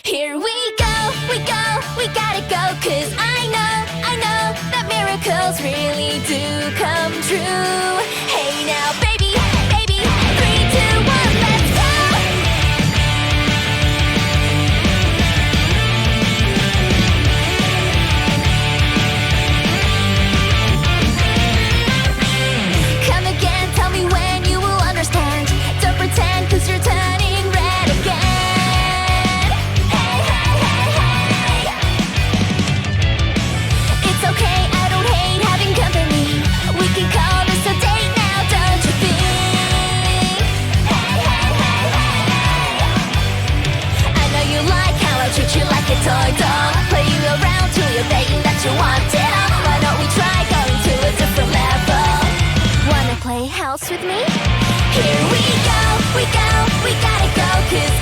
Here we gotta go, 'cause I know that miracles really do come true. Hey now, baby, 3, 2, 1, let's go! Come again, tell me when you will understand. Don't pretend, 'cause you're turning red again. Hey. It's okay, I don't hate having company. We can call this a date now, don't you think? Hey. I know you like how I treat you like a toy doll. Play you around till you're begging that you want it all. Why don't we try going to a different level? Wanna play house with me? Here we gotta go, 'cause